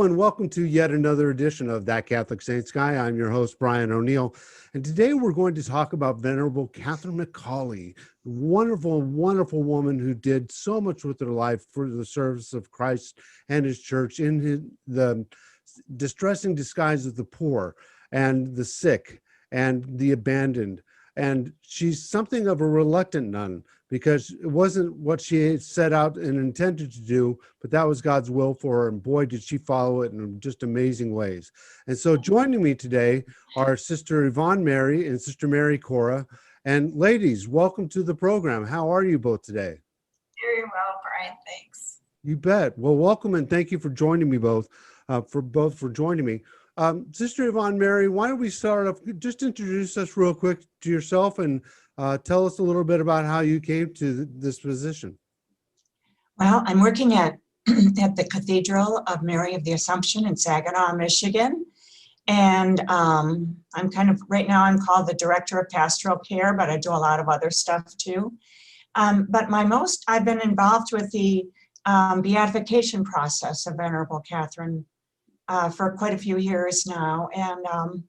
and welcome to yet another edition of That Catholic Saints Guy. I'm your host, Brian O'Neill, and today we're going to talk about Venerable Catherine McAuley, wonderful, wonderful woman who did so much with her life for the service of Christ and his church in the distressing disguise of the poor and the sick and the abandoned. And she's something of a reluctant nun, because it wasn't what she had set out and intended to do, but that was God's will for her. And boy, did she follow it in just amazing ways. And so joining me today are Sister Yvonne Mary and Sister Mary Cora. And ladies, welcome to the program. How are you both today? Very well, Brian, thanks. You bet. Well, welcome and thank you for joining me for joining me. Sister Yvonne Mary, why don't we start off, just introduce us real quick to yourself and tell us a little bit about how you came to this position. Well, I'm working at the Cathedral of Mary of the Assumption in Saginaw, Michigan. And I'm right now I'm called the Director of Pastoral Care, but I do a lot of other stuff too. But I've been involved with the beatification process of Venerable Catherine for quite a few years now. And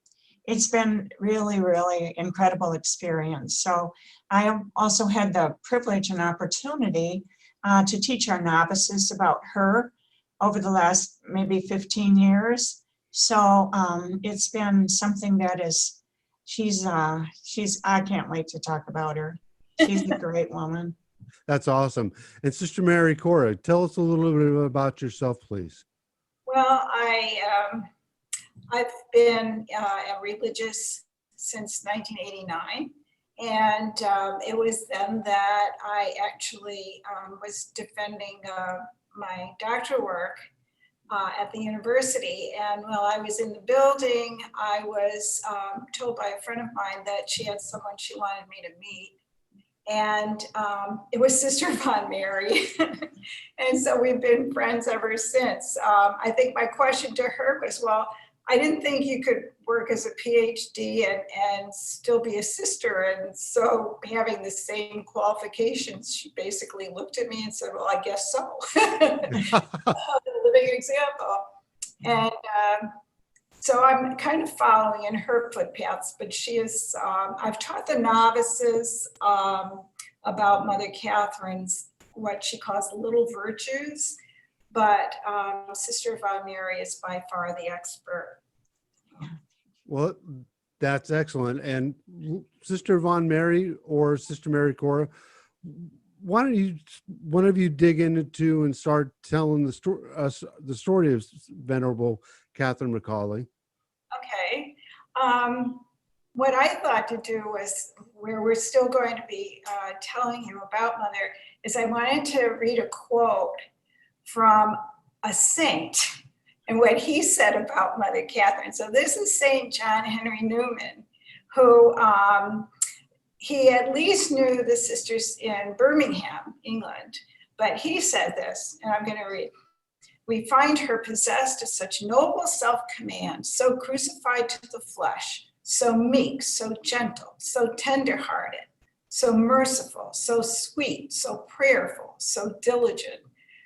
it's been really, really incredible experience. So I also had the privilege and opportunity to teach our novices about her over the last maybe 15 years. So it's been something that I can't wait to talk about her. She's a great woman. That's awesome. And Sister Mary Cora, tell us a little bit about yourself, please. Well, I've been a religious since 1989, and it was then that I actually was defending my doctoral work at the university. And while I was in the building, I was told by a friend of mine that she had someone she wanted me to meet. And it was Sister Yvonne Mary. And so we've been friends ever since. I think my question to her was, well, I didn't think you could work as a PhD and still be a sister. And so having the same qualifications, she basically looked at me and said, well, I guess so. A living example. And so I'm kind of following in her footpaths, but she is, I've taught the novices about Mother Catherine's, what she calls little virtues, but Sister Yvonne Mary is by far the expert. Well, that's excellent. And Sister Yvonne Mary or Sister Mary Cora, why don't one of you dig into and start telling the story of Venerable Catherine McAuley? Okay. What I thought to do was, where we're still going to be telling you about Mother, is I wanted to read a quote from a saint and what he said about Mother Catherine. So this is Saint John Henry Newman, who he at least knew the sisters in Birmingham, England, but he said this, and I'm going to read. We find her possessed of such noble self-command, so crucified to the flesh, so meek, so gentle, so tender-hearted, so merciful, so sweet, so prayerful, so diligent,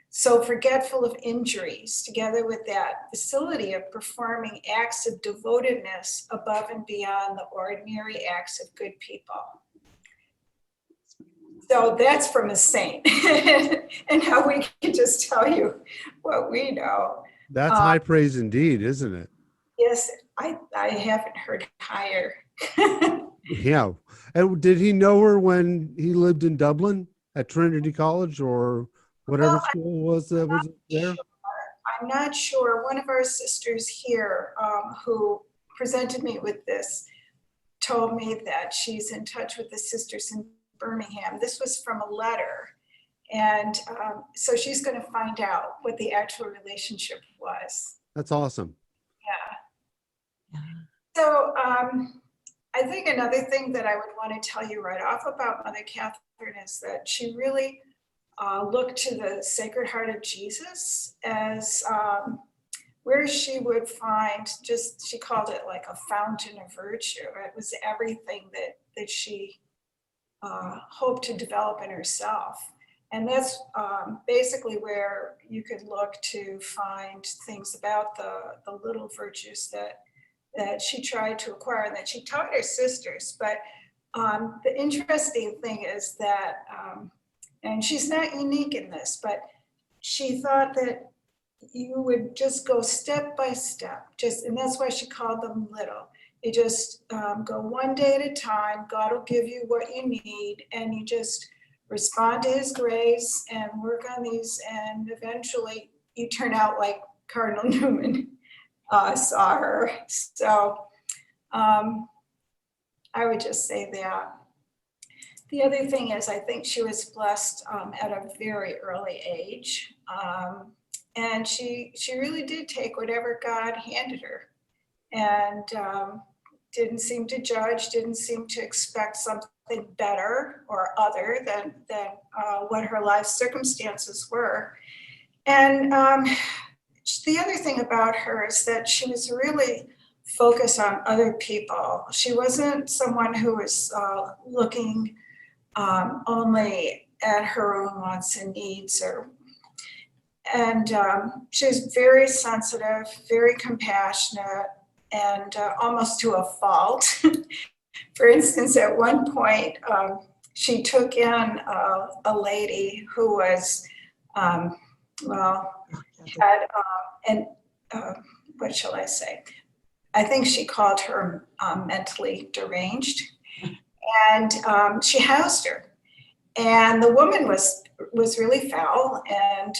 so forgetful of injuries, together with that facility of performing acts of devotedness above and beyond the ordinary acts of good people. So that's from a saint. And how we can just tell you what we know. That's high praise indeed, isn't it? Yes, I haven't heard higher. Yeah. And did he know her when he lived in Dublin at Trinity College or whatever school was there? Sure. I'm not sure. One of our sisters here who presented me with this told me that she's in touch with the sisters in Birmingham. This was from a letter. And so she's going to find out what the actual relationship was. That's awesome. Yeah. So I think another thing that I would want to tell you right off about Mother Catherine is that she really looked to the Sacred Heart of Jesus as where she would find she called it like a fountain of virtue. It was everything that she hoped to develop in herself. And that's basically where you could look to find things about the little virtues that she tried to acquire and that she taught her sisters. But the interesting thing is that, and she's not unique in this, but she thought that you would just go step by step, and that's why she called them little. You just go one day at a time. God will give you what you need, and you just respond to his grace and work on these, and eventually you turn out like Cardinal Newman saw her. So I would just say that. The other thing is, I think she was blessed at a very early age. And she really did take whatever God handed her, and didn't seem to judge, didn't seem to expect something better or other than what her life circumstances were. And the other thing about her is that she was really focused on other people. She wasn't someone who was looking only at her own wants and needs, and she was very sensitive, very compassionate, and almost to a fault. For instance, at one point, she took in a lady who was, had, what shall I say? I think she called her mentally deranged, and she housed her. And the woman was really foul and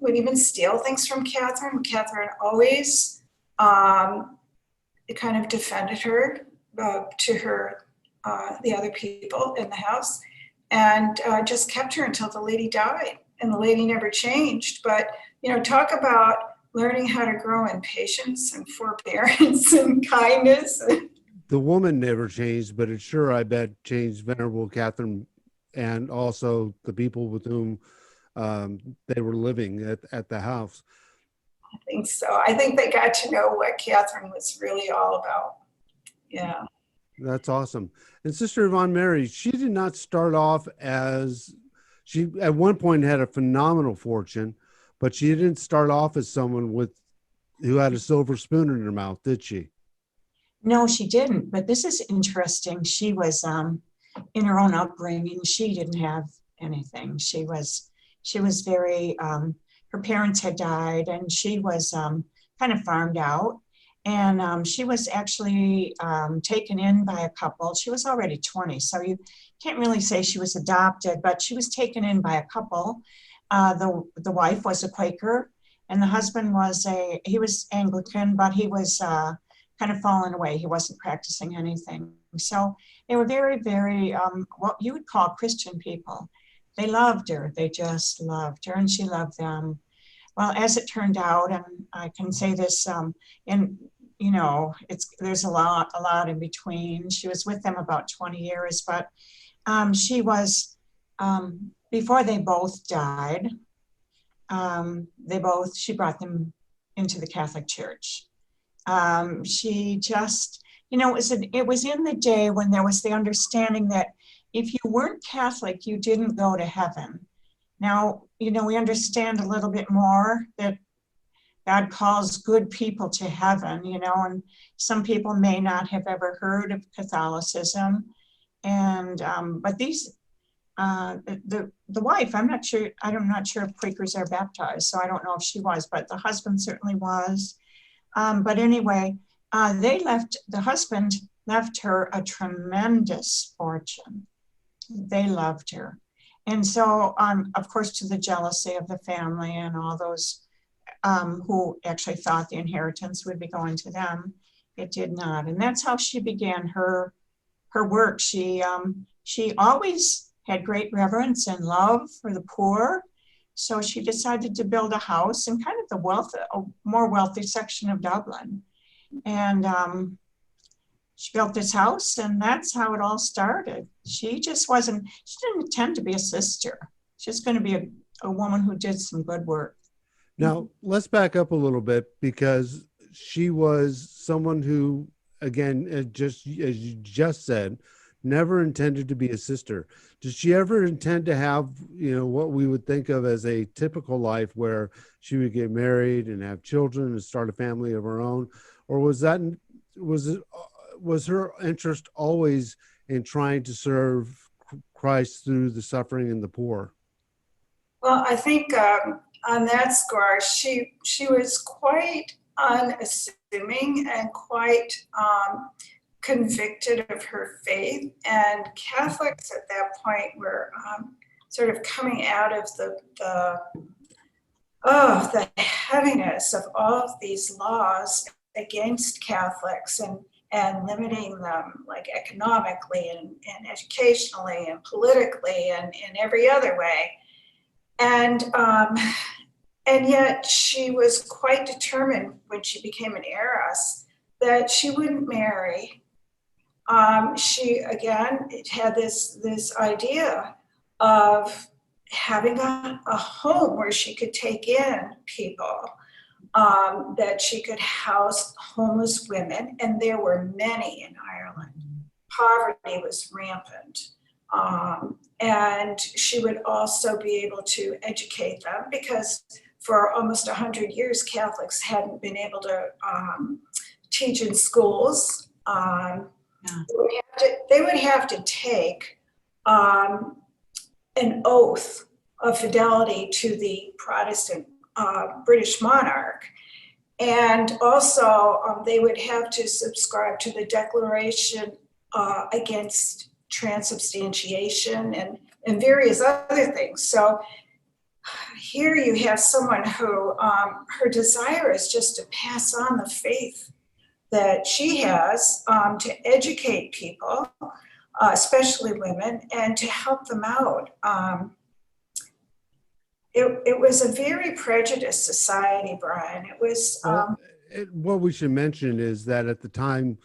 would even steal things from Catherine. Catherine always kind of defended her to her, the other people in the house, and just kept her until the lady died. And the lady never changed. But, talk about learning how to grow in patience and forbearance and kindness. The woman never changed, but it sure, I bet, changed Venerable Catherine and also the people with whom they were living at the house. I think so. I think they got to know what Catherine was really all about. Yeah. That's awesome. And Sister Yvonne Mary, she did not start off she at one point had a phenomenal fortune, but she didn't start off as someone who had a silver spoon in her mouth, did she? No, she didn't. But this is interesting. She was in her own upbringing. She didn't have anything. She was very. Her parents had died, and she was kind of farmed out. And she was actually taken in by a couple. She was already 20, so you can't really say she was adopted, but she was taken in by a couple. The wife was a Quaker, and the husband was Anglican, but he was kind of fallen away. He wasn't practicing anything. So they were very, very, what you would call Christian people. They loved her. They just loved her, and she loved them. Well, as it turned out, and I can say this, there's a lot in between. She was with them about 20 years, but she was, before they both died, she brought them into the Catholic Church. She just, it was in the day when there was the understanding that if you weren't Catholic, you didn't go to heaven. Now, we understand a little bit more that God calls good people to heaven, and some people may not have ever heard of Catholicism. And, but these, the wife, I'm not sure if Quakers are baptized, so I don't know if she was, but the husband certainly was. But anyway, the husband left her a tremendous fortune. They loved her. And so, of course, to the jealousy of the family and all those who actually thought the inheritance would be going to them, it did not. And that's how she began her work. She always had great reverence and love for the poor. So she decided to build a house in kind of a more wealthy section of Dublin. And she built this house, and that's how it all started. She didn't intend to be a sister. She's going to be a woman who did some good work. Now, let's back up a little bit, because she was someone who, again, just as you just said, never intended to be a sister. Did she ever intend to have, what we would think of as a typical life where she would get married and have children and start a family of her own? Or was her interest always in trying to serve Christ through the suffering and the poor? Well, I think on that score, she was quite unassuming and quite convicted of her faith. And Catholics at that point were sort of coming out of the heaviness of all of these laws against Catholics and limiting them, like economically and educationally and politically and in every other way. And yet she was quite determined when she became an heiress that she wouldn't marry. She again had this idea of having a home where she could take in people, that she could house homeless women, and there were many in Ireland. Poverty was rampant. And she would also be able to educate them, because for almost 100 years, Catholics hadn't been able to teach in schools. They would have to take an oath of fidelity to the Protestant British monarch. And also they would have to subscribe to the Declaration against transubstantiation and various other things. So here you have someone who her desire is just to pass on the faith that she has, to educate people, especially women, and to help them out. It was a very prejudiced society, Brian. It was. What we should mention is that at the time,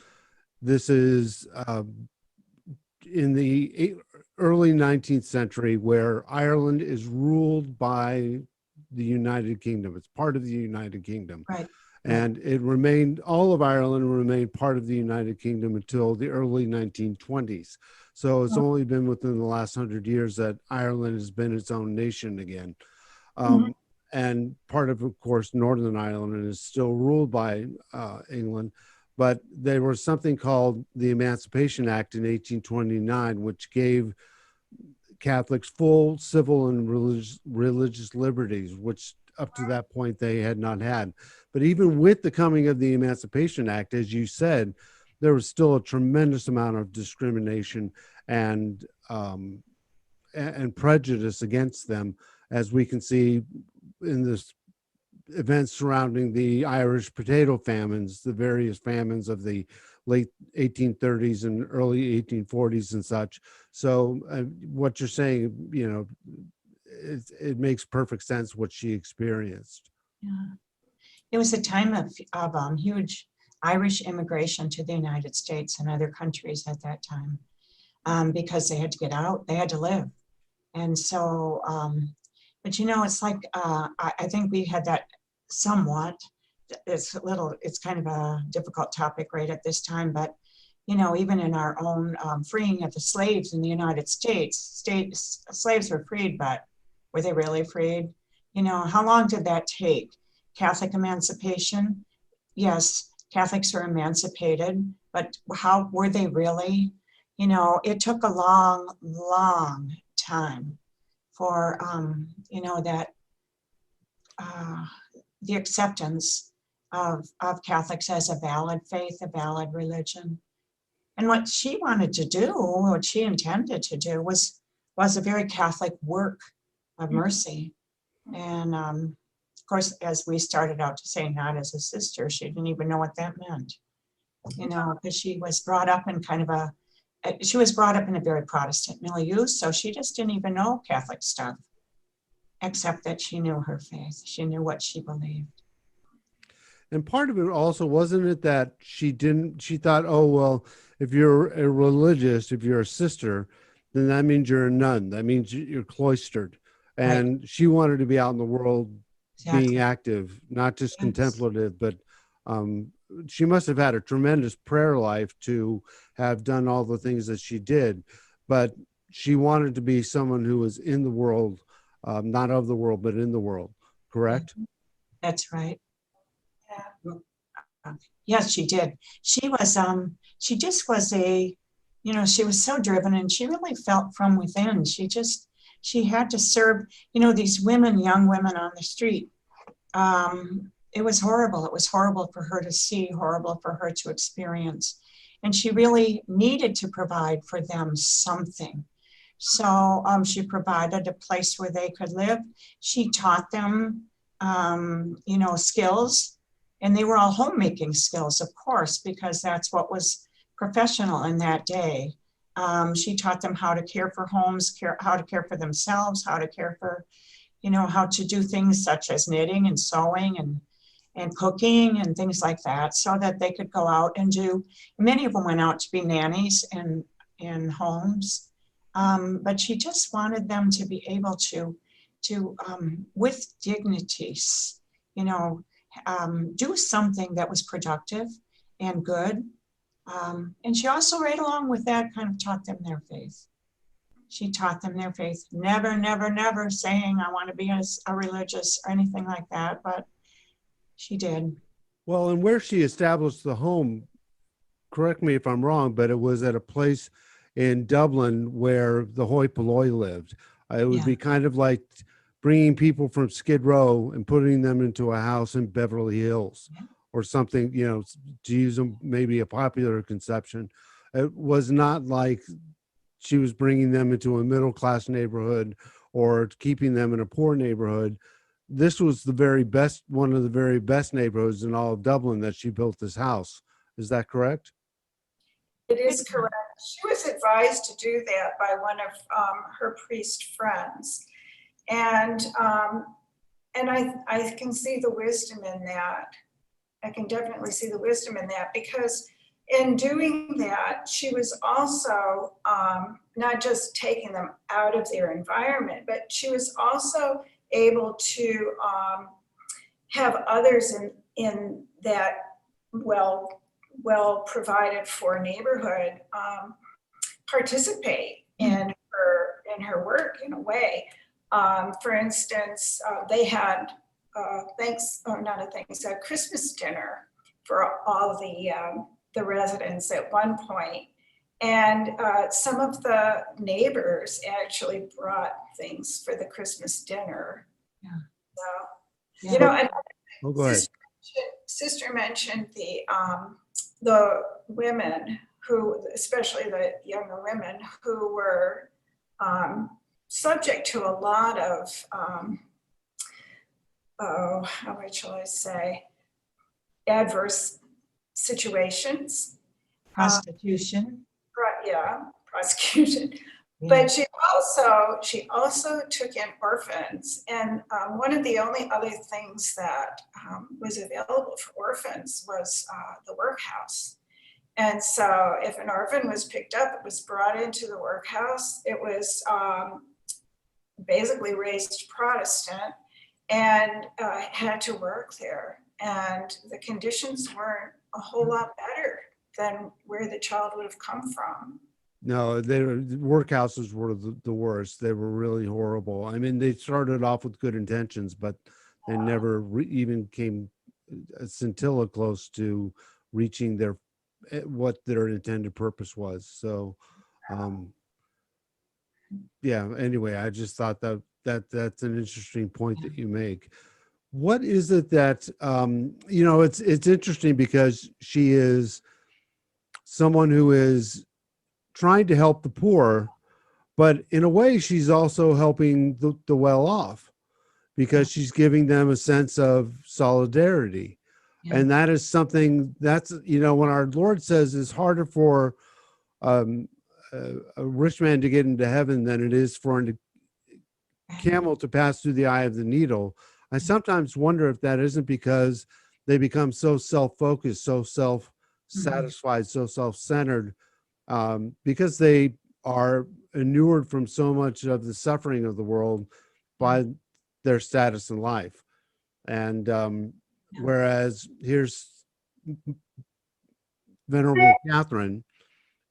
this is in the early 19th century, where Ireland is ruled by the United Kingdom. It's part of the United Kingdom. Right. And it remained, all of Ireland remained part of the United Kingdom until the early 1920s. So it's only been within the last 100 years that Ireland has been its own nation again. And part of course, Northern Ireland is still ruled by England. But there was something called the Emancipation Act in 1829, which gave Catholics full civil and religious liberties, which up to that point they had not had. But even with the coming of the Emancipation Act, as you said, there was still a tremendous amount of discrimination and prejudice against them, as we can see in this events surrounding the Irish potato famines, the various famines of the late 1830s and early 1840s and such. So what you're saying, it makes perfect sense what she experienced. Yeah. It was a time of huge Irish immigration to the United States and other countries at that time, because they had to get out, they had to live. And so, but it's like, I think we had that somewhat. It's kind of a difficult topic right at this time, but even in our own freeing of the slaves in the United States, slaves were freed, but were they really freed? How long did that take? Catholic emancipation, yes, Catholics were emancipated, but how were they really? It took a long, long time for, that the acceptance of Catholics as a valid faith, a valid religion. And what she wanted to do, what she intended to do was a very Catholic work of mercy. And of course, as we started out to say, not as a sister, she didn't even know what that meant, because she was brought up in a very Protestant milieu, so she just didn't even know Catholic stuff, except that she knew her faith. She knew what she believed. And part of it also, wasn't it that she thought, oh, well, if you're a religious, if you're a sister, then that means you're a nun. That means you're cloistered. And She wanted to be out in the world, being active, not just contemplative, but she must have had a tremendous prayer life to have done all the things that she did, but she wanted to be someone who was in the world, not of the world, but in the world. Correct? That's right. Yeah. Yes, she did. She just was she was so driven, and she really felt from within. She had to serve, these women, young women on the street. It was horrible. It was horrible for her to see, horrible for her to experience. And she really needed to provide for them something. So she provided a place where they could live. She taught them, skills. And they were all homemaking skills, of course, because that's what was professional in that day. She taught them how to care for homes, how to care for themselves, how to care for, how to do things such as knitting and sewing and cooking and things like that, so that they could go out and many of them went out to be nannies in homes. But she just wanted them to be able to with dignity, do something that was productive and good. And she also, right along with that, kind of taught them their faith. She taught them their faith, never, never, never saying, I want to be a religious or anything like that, but she did. Well, and where she established the home, correct me if I'm wrong, but it was at a place in Dublin where the hoi polloi lived. It would be kind of like bringing people from Skid Row and putting them into a house in Beverly Hills or something, to use maybe a popular conception. It was not like she was bringing them into a middle-class neighborhood or keeping them in a poor neighborhood. This was one of the very best neighborhoods in all of Dublin that she built this house. Is that correct? It is correct. She was advised to do that by one of her priest friends. And I can see the wisdom in that. I can definitely see the wisdom in that, because in doing that, she was also not just taking them out of their environment, but she was also able to have others in that well provided for neighborhood participate in her work in a way. For instance, they had a Christmas dinner for all the residents at one point. And some of the neighbors actually brought things for the Christmas dinner. Yeah. So, and Go ahead. Sister mentioned the women who, especially the younger women, who were subject to a lot of, how shall I say, adverse situations. Prostitution. Prosecution. Yeah. But she also took in orphans, and one of the only other things that was available for orphans was the workhouse. And so if an orphan was picked up, it was brought into the workhouse. It was basically raised Protestant and had to work there. And the conditions weren't a whole lot better than where the child would have come from. No, workhouses were the worst. They were really horrible. I mean, they started off with good intentions, but they never even came a scintilla close to reaching what their intended purpose was. So, anyway, I just thought that's an interesting point that you make. What is it that, it's interesting because she is someone who is trying to help the poor, but in a way she's also helping the well-off, because she's giving them a sense of solidarity. Yeah. And that is something that's, when our Lord says it's harder for a rich man to get into heaven than it is for a camel to pass through the eye of the needle. I sometimes wonder if that isn't because they become so self-focused, so self-satisfied, so self-centered, because they are inured from so much of the suffering of the world by their status in life. And whereas here's, Venerable Catherine,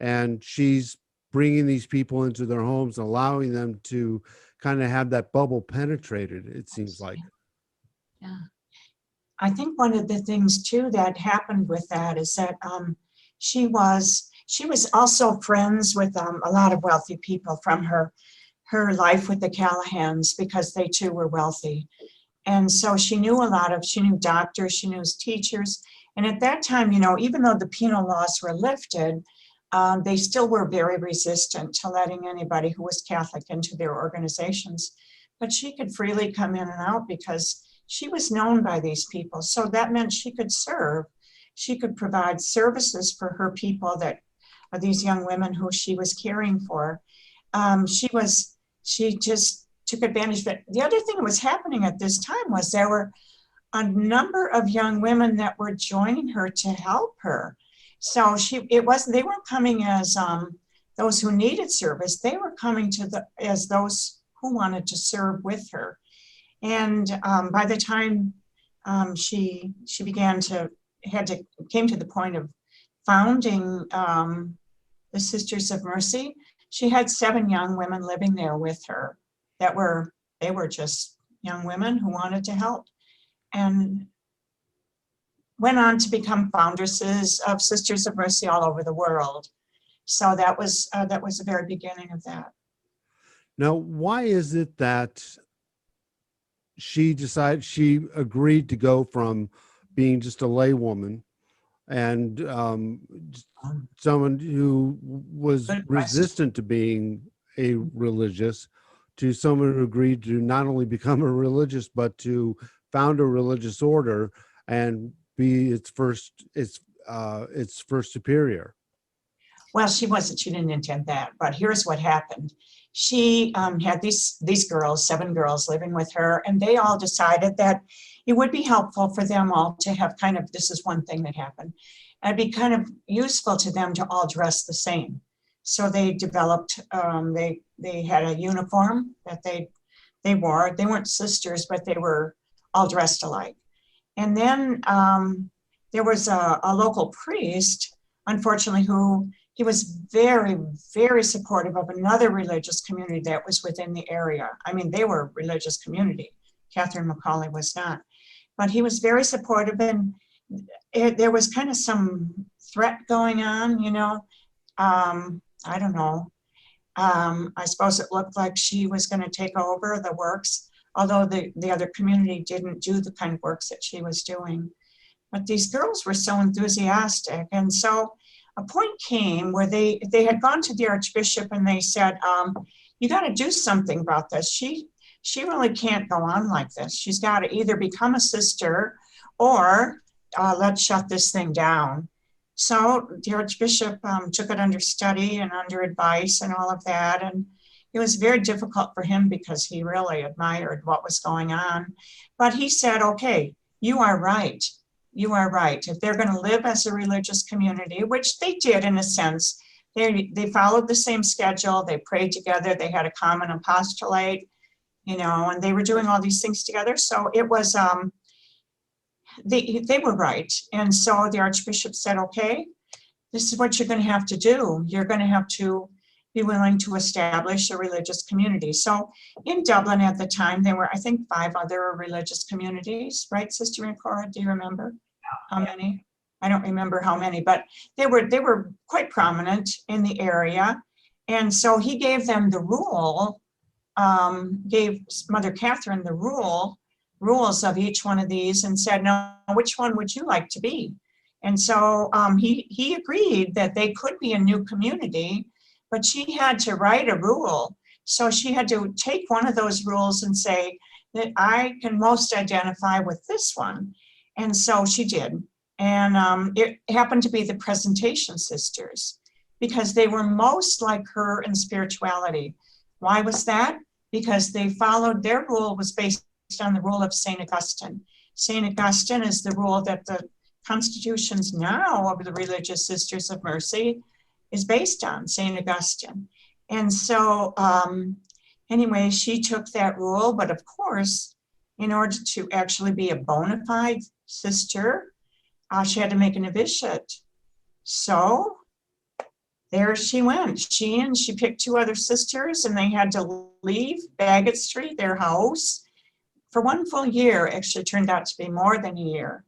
and she's bringing these people into their homes, allowing them to kind of have that bubble penetrated, it seems like. Yeah. I think one of the things too that happened with that is that she was also friends with a lot of wealthy people from her life with the Callahans, because they too were wealthy. And so she knew doctors, she knew teachers. And at that time, you know, even though the penal laws were lifted, they still were very resistant to letting anybody who was Catholic into their organizations. But she could freely come in and out because she was known by these people. So that meant she could serve. She could provide services for her people, that are these young women who she was caring for. She just took advantage of it. The other thing that was happening at this time was there were a number of young women that were joining her to help her. So they weren't coming as those who needed service. They were coming as those who wanted to serve with her. And by the time she came to the point of founding the Sisters of Mercy, she had 7 young women living there with her they were just young women who wanted to help, and went on to become foundresses of Sisters of Mercy all over the world. So that was the very beginning of that. Now, why is it that she agreed to go from being just a laywoman and someone who was resistant to being a religious, to someone who agreed to not only become a religious, but to found a religious order and be its first superior? Well, she didn't intend that, but here's what happened. She had these girls, 7 girls living with her, and they all decided that it would be helpful for them all to have this is one thing that happened. It'd be kind of useful to them to all dress the same. So they developed, they had a uniform that they wore. They weren't sisters, but they were all dressed alike. And then there was a local priest, unfortunately, he was very, very supportive of another religious community that was within the area. I mean, they were a religious community. Catherine McAuley was not. But he was very supportive, and there was kind of some threat going on, you know. I don't know. I suppose it looked like she was going to take over the works, although the other community didn't do the kind of works that she was doing. But these girls were so enthusiastic, and so a point came where they had gone to the Archbishop and they said, you got to do something about this. She really can't go on like this. She's got to either become a sister or let's shut this thing down. So the Archbishop took it under study and under advice and all of that. And it was very difficult for him because he really admired what was going on. But he said, okay, you are right. You are right. If they're going to live as a religious community, which they did in a sense, they followed the same schedule. They prayed together. They had a common apostolate, you know, and they were doing all these things together. So it was, they were right. And so the Archbishop said, okay, this is what you're going to have to do. You're going to have to be willing to establish a religious community. So in Dublin at the time, there were, I think, 5 other religious communities, right, Sister Cora? Do you remember how many? I don't remember how many, but they were quite prominent in the area. And so he gave them the rule, gave Mother Catherine the rules of each one of these and said, now, which one would you like to be? And so he agreed that they could be a new community, but she had to write a rule. So she had to take one of those rules and say that I can most identify with this one. And so she did. And it happened to be the Presentation Sisters because they were most like her in spirituality. Why was that? Because they followed, their rule was based on the rule of St. Augustine. St. Augustine is the rule that the constitutions now of the Religious Sisters of Mercy is based on, St. Augustine. And so anyway, she took that rule, but of course, in order to actually be a bona fide sister, she had to make a novitiate. So there she went. She picked two other sisters, and they had to leave Bagot Street, their house, for 1 full year. Actually turned out to be more than a year.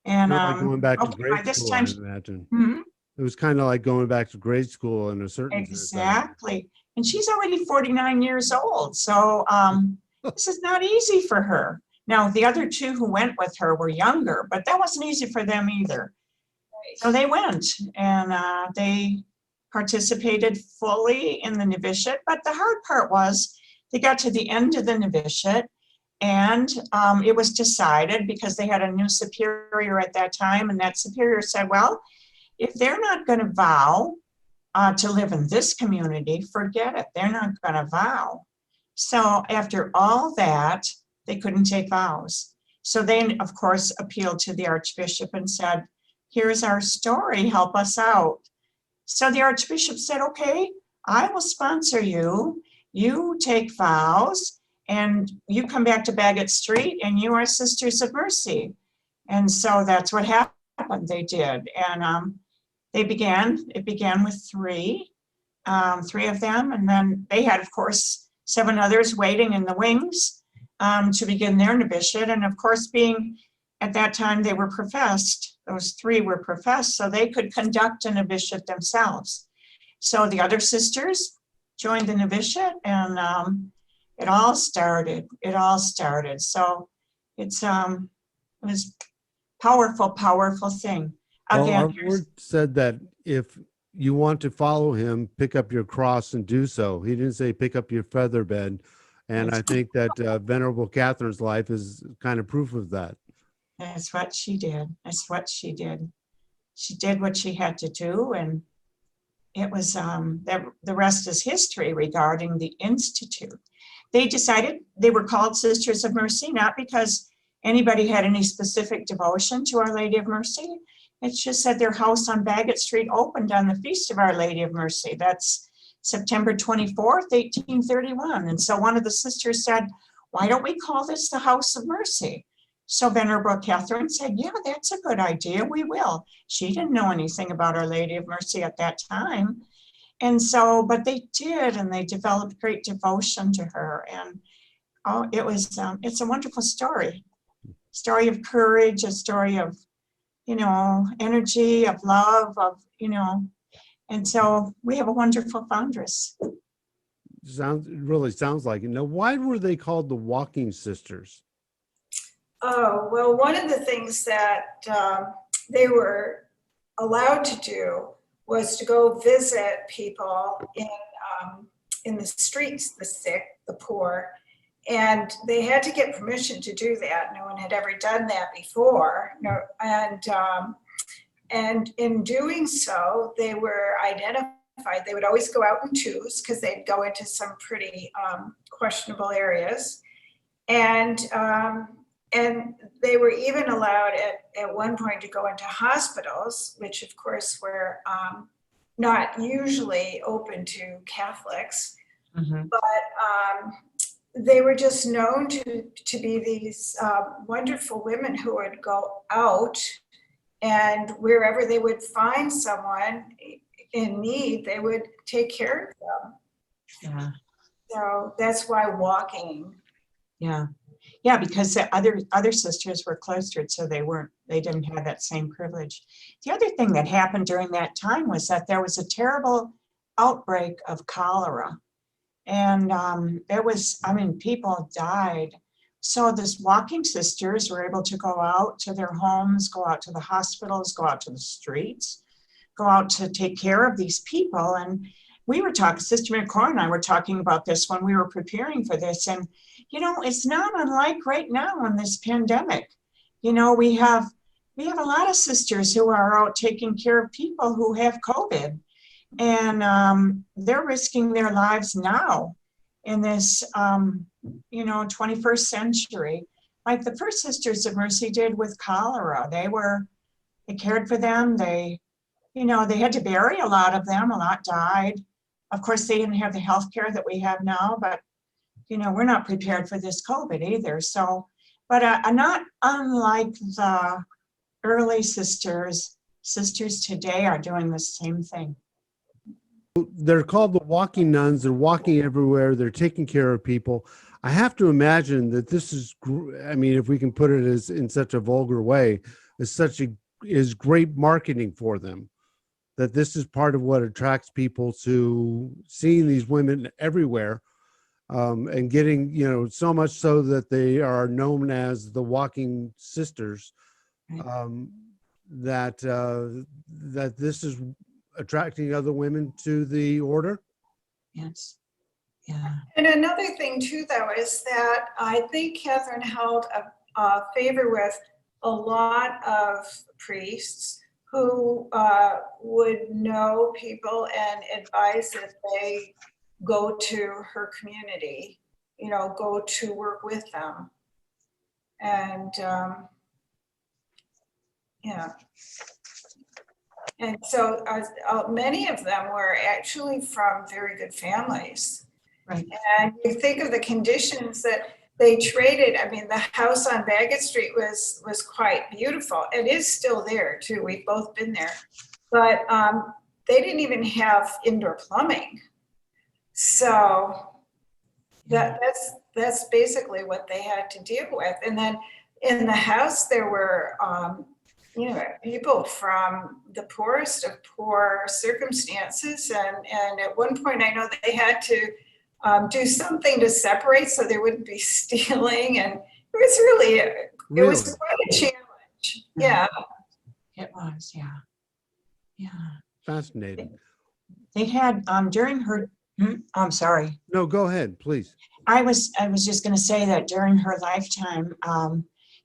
And Kind of like going back to by grade this school, I time, imagine. Mhm. It was kind of like going back to grade school in a certain sense. Exactly. And she's already 49 years old. So this is not easy for her. Now, the other two who went with her were younger, but that wasn't easy for them either. So they went, and they participated fully in the novitiate. But the hard part was they got to the end of the novitiate, and it was decided, because they had a new superior at that time, and that superior said, well, if they're not going to vow to live in this community, forget it. They're not going to vow. So after all that, they couldn't take vows. So they, of course, appealed to the Archbishop and said, here's our story, help us out. So the Archbishop said, okay, I will sponsor you. You take vows, and you come back to Bagot Street, and you are Sisters of Mercy. And so that's what happened. They did. And it began with three of them. And then they had, of course, 7 others waiting in the wings to begin their novitiate. And of course, being at that time, they were professed. Those 3 were professed, so they could conduct a novitiate themselves. So the other sisters joined the novitiate, and it all started. So it was powerful thing. Well, Again, our Lord said that if you want to follow him, pick up your cross and do so. He didn't say pick up your feather bed. And I think that Venerable Catherine's life is kind of proof of that. That's what she did. She did what she had to do, and it was the rest is history regarding the Institute. They decided they were called Sisters of Mercy, not because anybody had any specific devotion to Our Lady of Mercy. It's just that their house on Bagot Street opened on the Feast of Our Lady of Mercy. That's September 24th, 1831. And so one of the sisters said, why don't we call this the House of Mercy? So Venerable Catherine said, yeah, that's a good idea, we will. She didn't know anything about Our Lady of Mercy at that time. And so, but they did, and they developed great devotion to her. And it's a wonderful story of courage, a story of, energy, of love, and so we have a wonderful foundress. Really sounds like it. Now, why were they called the Walking Sisters? Oh, well, one of the things that they were allowed to do was to go visit people in the streets, the sick, the poor, and they had to get permission to do that. No one had ever done that before. No, and in doing so, they were identified. They would always go out in twos because they'd go into some pretty questionable areas. And they were even allowed at one point to go into hospitals, which of course were not usually open to Catholics. Mm-hmm. But they were just known to be these wonderful women who would go out, and wherever they would find someone in need, they would take care of them. Yeah. So that's why walking. Yeah. Yeah, because the other sisters were cloistered, so they didn't have that same privilege. The other thing that happened during that time was that there was a terrible outbreak of cholera. And people died. So this Walking Sisters were able to go out to their homes, go out to the hospitals, go out to the streets, go out to take care of these people. And we were talking, Sister McCora and I were talking about this when we were preparing for this. And, it's not unlike right now in this pandemic. We have a lot of sisters who are out taking care of people who have COVID. And they're risking their lives now in this, 21st century, like the first Sisters of Mercy did with cholera. They cared for them. They had to bury a lot of them. A lot died. Of course, they didn't have the health care that we have now, but, we're not prepared for this COVID either. So, but not unlike the early sisters today are doing the same thing. They're called the walking nuns. They're walking everywhere. They're taking care of people. I have to imagine that this is, I mean, if we can put it as in such a vulgar way, is great marketing for them. That this is part of what attracts people to seeing these women everywhere, and getting, you know, so much so that they are known as the walking sisters. Right. That this is attracting other women to the order. Yes. Yeah. And another thing too, though, is that I think Catherine held a favor with a lot of priests who would know people and advise that they go to her community, you know, go to work with them. And yeah. And so many of them were actually from very good families. Right. And you think of the conditions that they traded. I mean, the house on Bagot Street was quite beautiful. It is still there too. We've both been there. But they didn't even have indoor plumbing. So that's basically what they had to deal with. And then in the house, there were you know, people from the poorest of poor circumstances. And at one point, I know they had to do something to separate so there wouldn't be stealing. And it was really, it was quite a challenge. Yeah. It was, yeah. Yeah. Fascinating. They had, during her, I'm sorry. No, go ahead, please. I was just going to say that during her lifetime,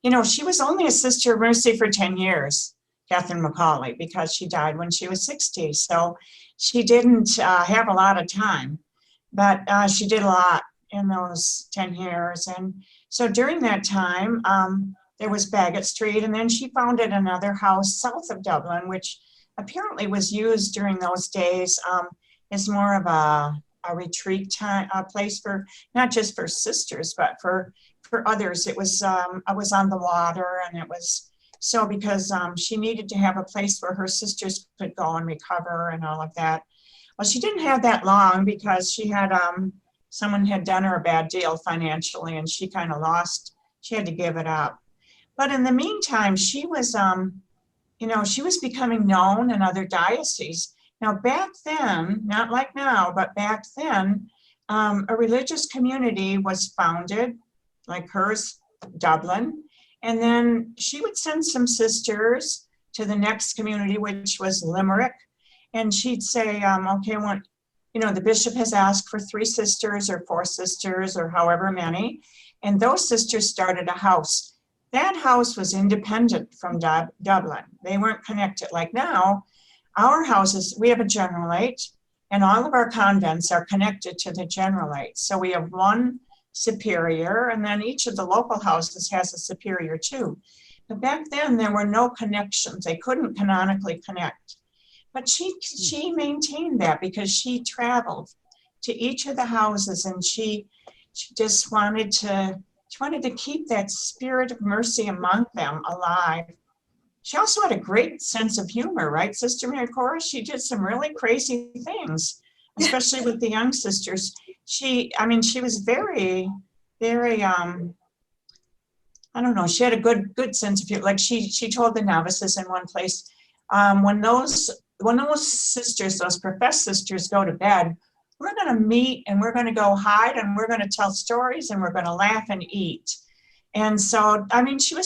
you know, she was only a Sister of Mercy for 10 years, Catherine McAuley, because she died when she was 60. So she didn't have a lot of time, but she did a lot in those 10 years. And so during that time, there was Bagot Street, and then she founded another house south of Dublin, which apparently was used during those days as more of a retreat time, a place for not just for sisters, but for others. It was, I was on the water, and it was so because she needed to have a place where her sisters could go and recover and all of that. Well, she didn't have that long because she had, someone had done her a bad deal financially, and she kind of lost, she had to give it up. But in the meantime, she was, you know, she was becoming known in other dioceses. Now, back then, not like now, but back then, a religious community was founded, like hers, Dublin. And then she would send some sisters to the next community, which was Limerick. And she'd say, okay, well, you know, the bishop has asked for 3 sisters or 4 sisters or however many. And those sisters started a house. That house was independent from Dublin. They weren't connected. Like now, our houses, we have a generalate, and all of our convents are connected to the generalate. So we have one superior, and then each of the local houses has a superior too. But back then, there were no connections. They couldn't canonically connect. But she maintained that because she traveled to each of the houses, and she just wanted to keep that spirit of mercy among them alive. She also had a great sense of humor, right, Sister Mary Cora? She did some really crazy things, especially with the young sisters. She was very, very, I don't know, she had a good sense of humor. Like she told the novices in one place, when those sisters, those professed sisters go to bed, we're going to meet and we're going to go hide and we're going to tell stories and we're going to laugh and eat. And so, I mean, she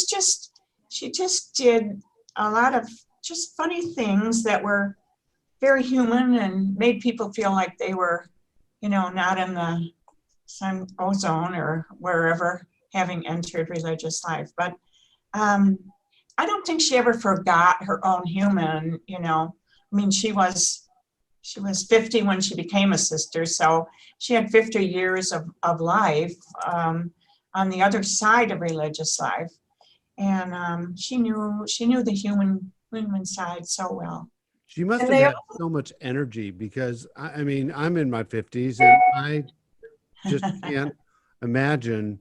just did a lot of just funny things that were very human and made people feel like they were, you know, not in the sun ozone or wherever, having entered religious life. But I don't think she ever forgot her own human, you know. I mean, she was 50 when she became a sister, so she had 50 years of life on the other side of religious life. And she knew the human side so well. She must have had so much energy because I mean, I'm in my 50s and I just can't imagine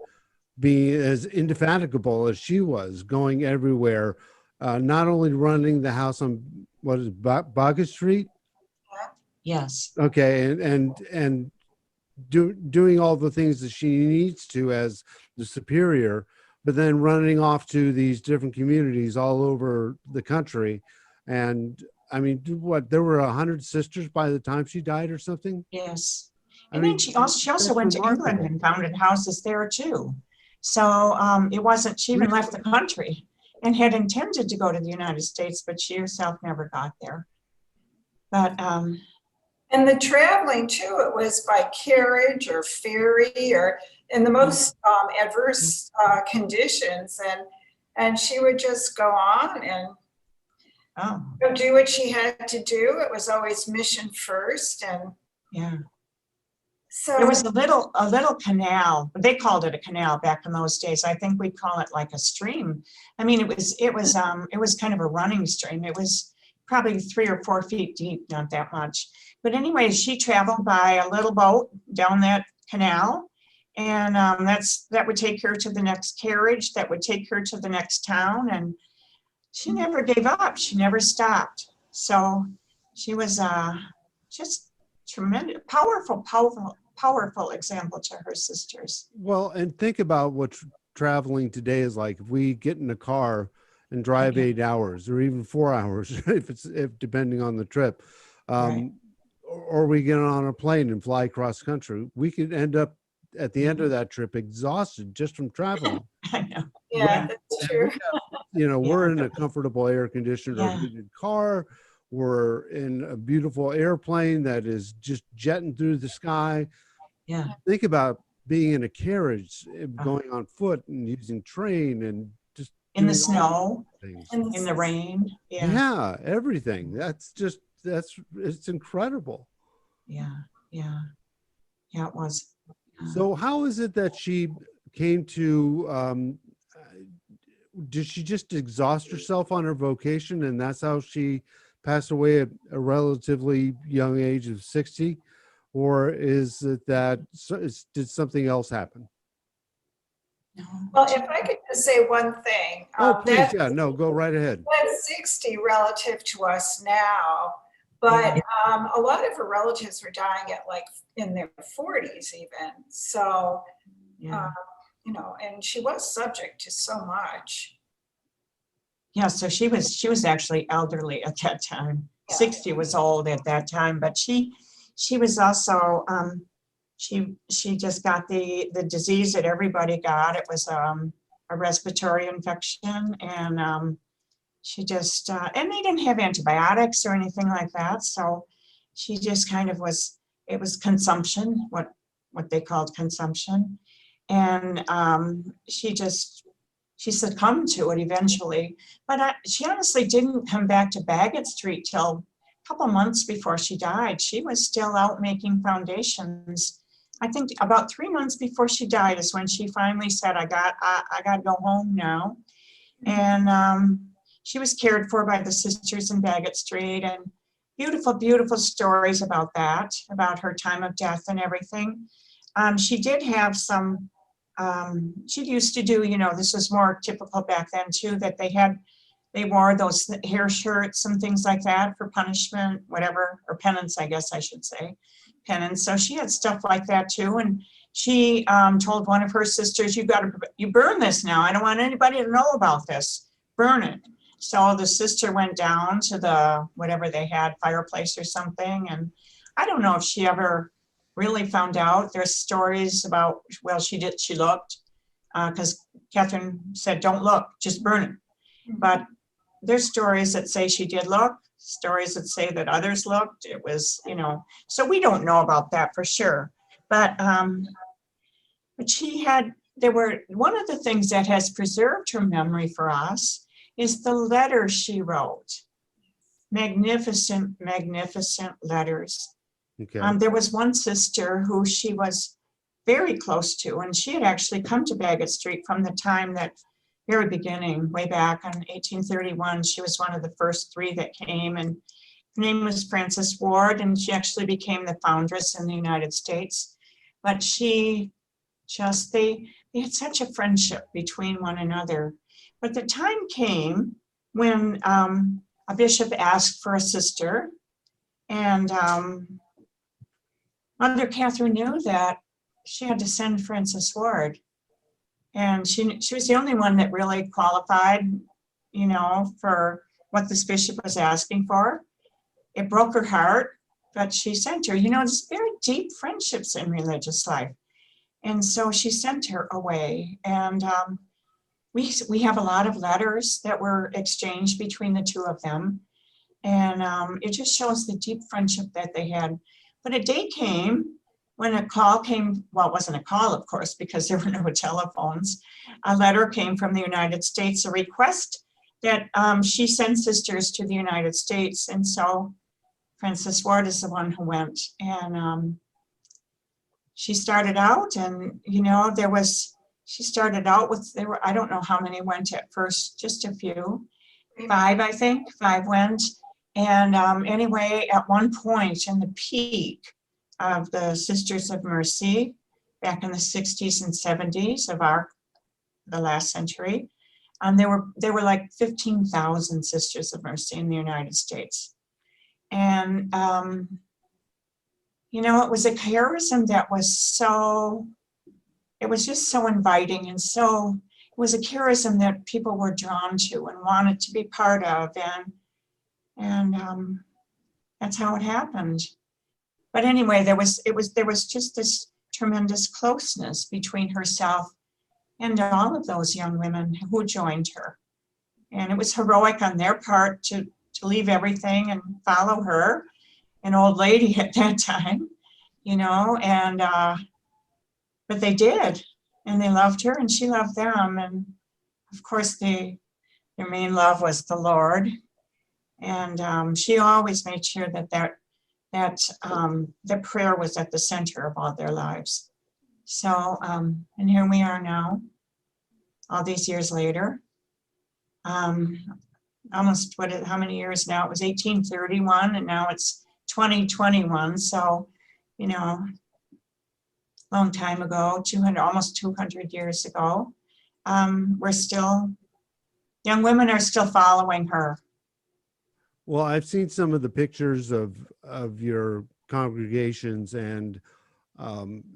being as indefatigable as she was, going everywhere, not only running the house on what is it, Baga Street, Yes. okay, and doing all the things that she needs to as the superior, but then running off to these different communities all over the country. And I mean, what, there were 100 sisters by the time she died or something? Yes. I And mean, then she also that's went to England remarkable. and founded houses there too. So it wasn't, she even left the country and had intended to go to the United States, but she herself never got there. But And the traveling too, it was by carriage or ferry or in the most adverse conditions. And she would just go on and oh, do what she had to do. It was always mission first. And yeah. so There was a little canal. They called it a canal back in those days. I think we'd call it like a stream. I mean, it was kind of a running stream. It was probably 3 or 4 feet deep, not that much. But anyway, she traveled by a little boat down that canal, and that would take her to the next carriage, that would take her to the next town, and she never gave up. She never stopped. So she was just tremendous, powerful example to her sisters. Well, and think about what traveling today is like. If we get in a car and drive Yeah. 8 hours or even 4 hours, if depending on the trip, Right. or we get on a plane and fly cross country, we could end up at the end of that trip exhausted just from traveling. I know. yeah, that's true. You know, Yeah. we're in a comfortable air conditioned or Yeah. heated car. We're in a beautiful airplane that is just jetting through the sky. Yeah. Think about being in a carriage, Uh-huh. going on foot and using train and just In the doing all snow, things. in the rain. Yeah. Yeah, everything. It's incredible. Yeah. Yeah. Yeah, it was. So how is it that she came to did she just exhaust herself on her vocation and that's how she passed away at a relatively young age of 60? Or is it that did something else happen? No. Well, if I could just say one thing. Oh, please, yeah, no, go right ahead. That's 60 relative to us now, but a lot of her relatives were dying at like in their 40s even. So, Yeah. you know, and she was subject to so much. Yeah, so she was actually elderly at that time. Yeah. 60 was old at that time, but she was also she just got the disease that everybody got. It was a respiratory infection, and she just and they didn't have antibiotics or anything like that, so she just kind of it was consumption, what they called consumption, and she succumbed to it eventually. But she honestly didn't come back to Bagot Street till a couple months before she died. She was still out making foundations. I think about 3 months before she died is when she finally said, I got to go home now. And she was cared for by the sisters in Bagot Street, and beautiful, beautiful stories about that, about her time of death and everything. She did have some, she used to do, this was more typical back then too, that they wore those hair shirts and things like that for punishment, whatever, or penance, I guess I should say, penance. So she had stuff like that too. And she told one of her sisters, you burn this now. I don't want anybody to know about this. Burn it. So the sister went down to the, whatever they had, fireplace or something. And I don't know if she ever really found out. There's stories about, well, she looked, because Catherine said, don't look, just burn it. But there's stories that say she did look, stories that say that others looked. It was, so we don't know about that for sure. But one of the things that has preserved her memory for us is the letters she wrote. Magnificent, magnificent letters. Okay. There was one sister who she was very close to, and she had actually come to Bagot Street from the time that very beginning, way back in 1831. She was one of the first 3 that came, and her name was Frances Warde, and she actually became the foundress in the United States. But they had such a friendship between one another. But the time came when a bishop asked for a sister, and Mother Catherine knew that she had to send Frances Warde. And she was the only one that really qualified, you know, for what this bishop was asking for. It broke her heart, but she sent her. You know, there's very deep friendships in religious life. And so she sent her away. And we have a lot of letters that were exchanged between the two of them. And it just shows the deep friendship that they had. But a day came when a call came, well, it wasn't a call, of course, because there were no telephones. A letter came from the United States, a request that she send sisters to the United States. And so Frances Warde is the one who went. And she started out, and, you know, she started out with, I don't know how many went at first, just a few. 5, I think, 5 went. And anyway, at one point in the peak of the Sisters of Mercy, back in the 60s and 70s of the last century, there were like 15,000 Sisters of Mercy in the United States. And, you know, it was a charism that was it was just so inviting, and it was a charism that people were drawn to and wanted to be part of, and that's how it happened. But anyway, there was just this tremendous closeness between herself and all of those young women who joined her. And it was heroic on their part to leave everything and follow her, an old lady at that time, you know, and but they did, and they loved her and she loved them. And of course their main love was the Lord. And she always made sure that the prayer was at the center of all their lives. So, and here we are now, all these years later. Almost, how many years now? It was 1831, and now it's 2021. So, you know, long time ago, almost 200 years ago. Young women are still following her. Well, I've seen some of the pictures of your congregations, and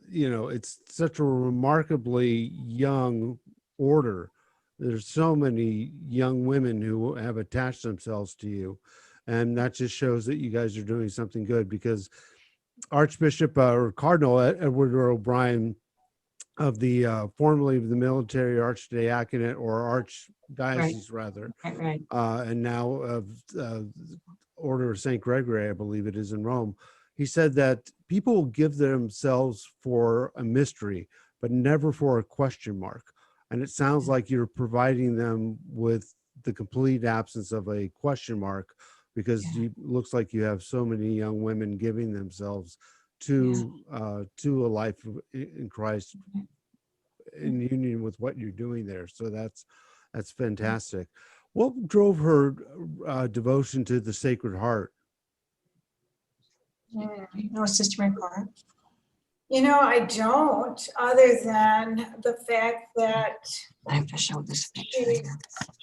you know, it's such a remarkably young order. There's so many young women who have attached themselves to you, and that just shows that you guys are doing something good, because Archbishop or Cardinal Edward O'Brien of the formerly of the military archdiaconate or archdiocese, rather, Right. and now of Order of St. Gregory, I believe it is, in Rome. He said that people will give themselves for a mystery, but never for a question mark. And it sounds like you're providing them with the complete absence of a question mark, because it looks like you have so many young women giving themselves to a life in Christ, in union with what you're doing there. So that's fantastic. What drove her devotion to the Sacred Heart? No, Sister Cora. You know, I don't, other than the fact that I have to show this picture.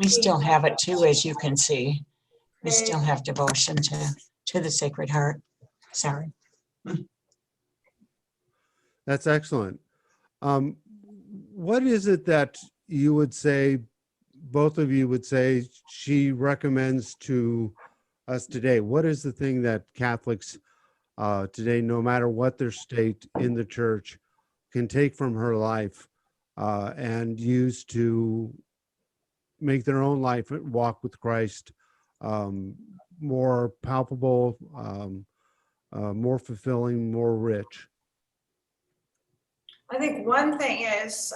We still have it too, as you can see. We still have devotion to the Sacred Heart. Sorry. That's excellent. What is it that you would say, both of you would say, she recommends to us today? What is the thing that Catholics today, no matter what their state in the church, can take from her life and use to make their own life walk with Christ more palpable, more fulfilling, more rich? I think one thing is,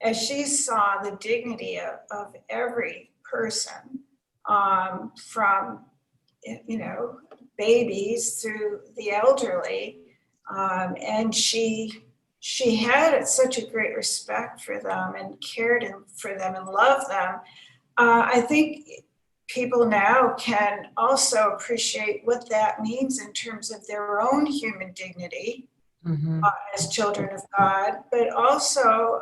as she saw the dignity of every person, from, you know, babies through the elderly, and she had such a great respect for them and cared for them and loved them. I think people now can also appreciate what that means in terms of their own human dignity. Mm-hmm. As children of God, but also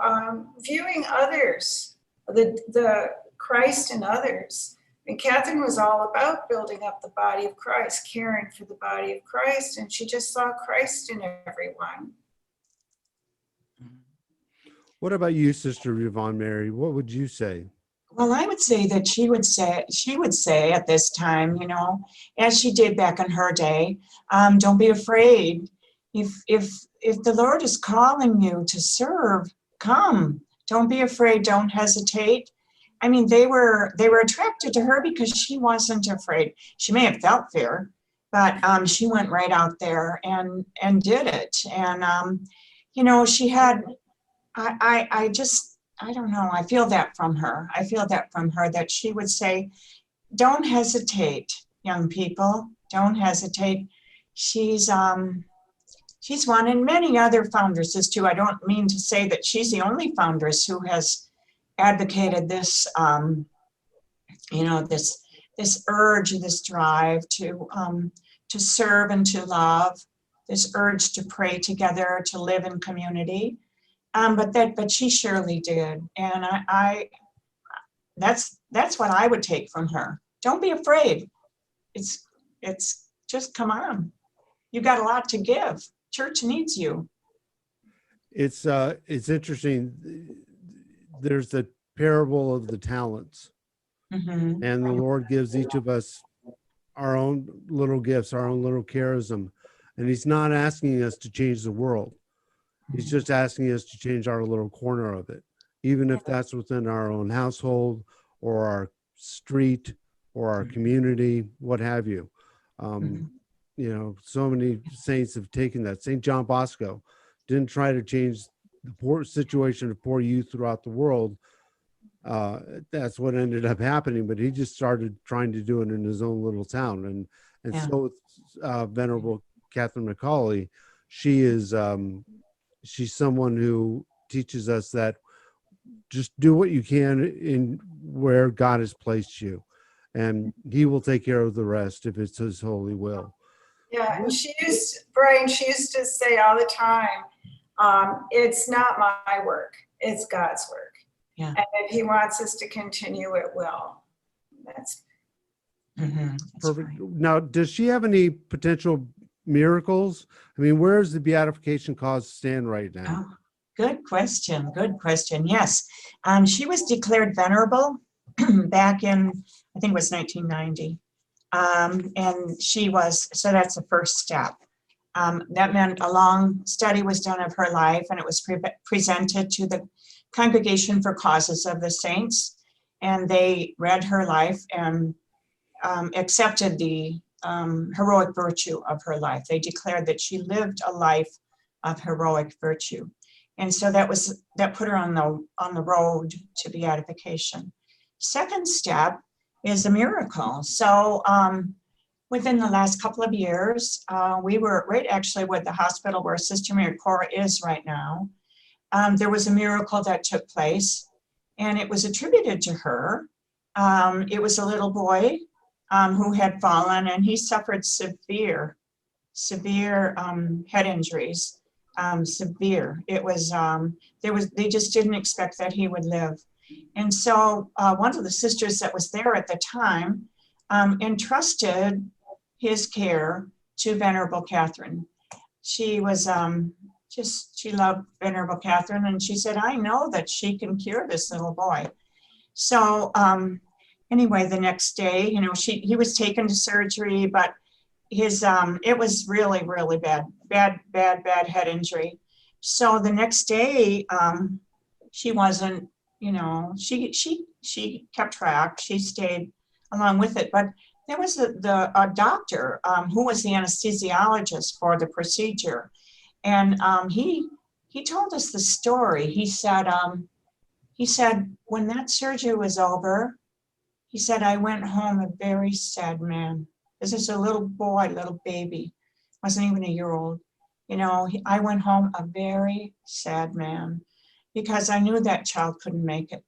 viewing others, the Christ in others. And Catherine was all about building up the body of Christ, caring for the body of Christ, and she just saw Christ in everyone. What about you, Sister Yvonne Mary? What would you say? Well, I would say that she would say at this time, you know, as she did back in her day, don't be afraid. If the Lord is calling you to serve, come. Don't be afraid. Don't hesitate. I mean, they were attracted to her because she wasn't afraid. She may have felt fear, but she went right out there and did it. And you know, she had. I don't know. I feel that from her. I feel that from her, that she would say, don't hesitate, young people. Don't hesitate. She's one, and many other foundresses too. I don't mean to say that she's the only foundress who has advocated this, you know, this urge, this drive to serve and to love, this urge to pray together, to live in community. But she surely did, and that's what I would take from her. Don't be afraid. It's just come on. You got a lot to give. Church needs you. It's interesting. There's the parable of the talents, Mm-hmm. and the Lord gives each of us our own little gifts, our own little charism, and He's not asking us to change the world. He's just asking us to change our little corner of it, even if that's within our own household or our street or our community, what have you. You know, so many saints have taken that. St. John Bosco didn't try to change the poor situation of poor youth throughout the world. That's what ended up happening, but he just started trying to do it in his own little town. And Yeah. so Venerable Catherine McAuley, she is she's someone who teaches us that just do what you can in where God has placed you, and He will take care of the rest if it's His holy will. Yeah, and Brian, she used to say all the time, it's not my work, it's God's work. Yeah. And if He wants us to continue, it will. That's Perfect. right. Now, does she have any potential miracles? I mean, where does the beatification cause stand right now? Oh, good question. Good question. Yes. She was declared venerable back in, I think it was 1990. And she was, so that's the first step. That meant a long study was done of her life, and it was presented to the Congregation for Causes of the Saints. And they read her life and accepted the heroic virtue of her life. They declared that she lived a life of heroic virtue. And so that put her on the road to beatification. Second step is a miracle. So within the last couple of years, we were right actually with the hospital where Sister Mary Cora is right now. There was a miracle that took place, and it was attributed to her. It was a little boy who had fallen, and he suffered severe head injuries. Severe. It was they just didn't expect that he would live. And so one of the sisters that was there at the time entrusted his care to Venerable Catherine. She was she loved Venerable Catherine, and she said, I know that she can cure this little boy. So anyway, the next day, you know, he was taken to surgery, but his it was really, really bad head injury. So the next day, she wasn't, you know, she kept track. She stayed along with it, but there was a doctor who was the anesthesiologist for the procedure, and he told us the story. He said when that surgery was over, he said, I went home a very sad man. This is a little boy, little baby, wasn't even a year old. You know, I went home a very sad man because I knew that child couldn't make it.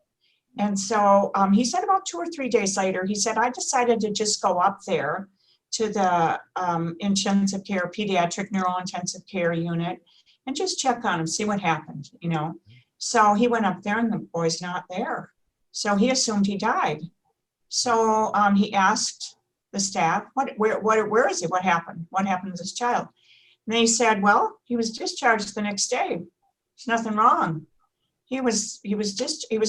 And so he said about 2 or 3 days later, he said, I decided to just go up there to the intensive care, pediatric neurointensive care unit and just check on him, see what happened, you know. So he went up there and the boy's not there. So he assumed he died. So he asked the staff, where is he? What happened? What happened to this child? And they said, well, he was discharged the next day. There's nothing wrong. He was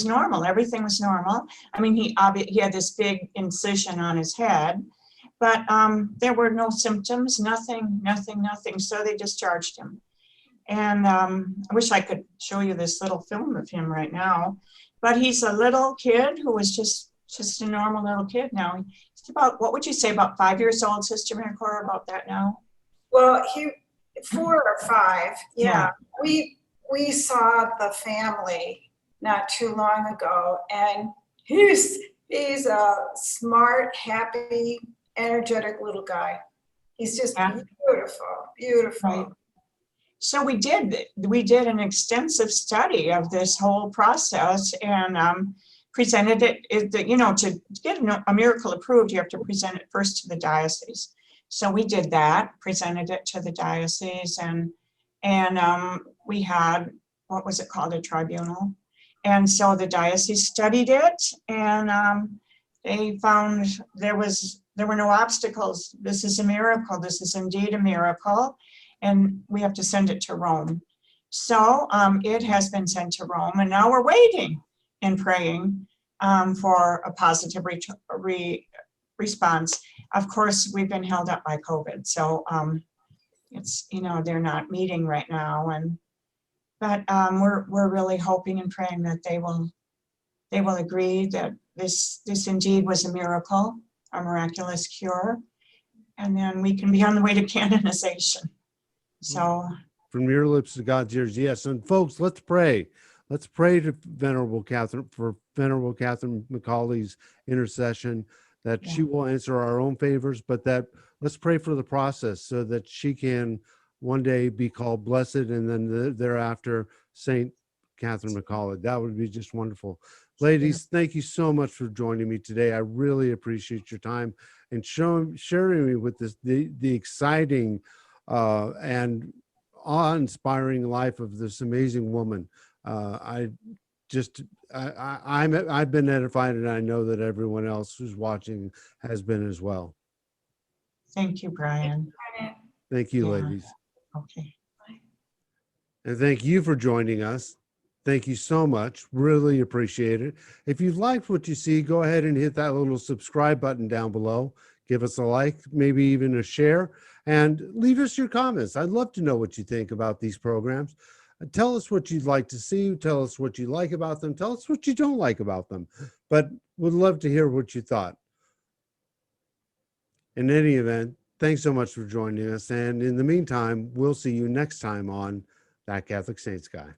normal. Everything was normal. I mean, he had this big incision on his head, but there were no symptoms, nothing. So they discharged him. And I wish I could show you this little film of him right now, but he's a little kid who was just a normal little kid now. He's about, what would you say, about 5 years old, Sister Mary Cora, about that now? Well, 4 or 5, yeah. We saw the family not too long ago, and he's a smart, happy, energetic little guy. He's just beautiful. Right. So we did an extensive study of this whole process and presented it, you know, to get a miracle approved, you have to present it first to the diocese. So we did that, presented it to the diocese, and we had, what was it called, a tribunal. And so the diocese studied it, and they found there were no obstacles. This is a miracle. This is indeed a miracle. And we have to send it to Rome. So it has been sent to Rome, and now we're waiting and praying for a positive response. Of course, we've been held up by COVID, so it's, you know, they're not meeting right now, but we're really hoping and praying that they will agree that this indeed was a miracle, a miraculous cure, and then we can be on the way to canonization. So from your lips to God's ears, yes. And folks, let's pray. Let's pray to Venerable Catherine McAuley's intercession, that she will answer our own favors, but that let's pray for the process so that she can one day be called blessed, and then thereafter Saint Catherine McAuley. That would be just wonderful. Ladies, thank you so much for joining me today. I really appreciate your time and sharing me with the exciting and awe-inspiring life of this amazing woman. I've been edified, and I know that everyone else who's watching has been as well. thank you, Brian. Thank you, Yeah. ladies. Okay. And thank you for joining us. Thank you so much. Really appreciate it. If you liked what you see, go ahead and hit that little subscribe button down below. Give us a like, maybe even a share, and leave us your comments. I'd love to know what you think about these programs. Tell us what you'd like to see. Tell us what you like about them. Tell us what you don't like about them. But would love to hear what you thought. In any event, thanks so much for joining us. And in the meantime, we'll see you next time on That Catholic Saints Guy.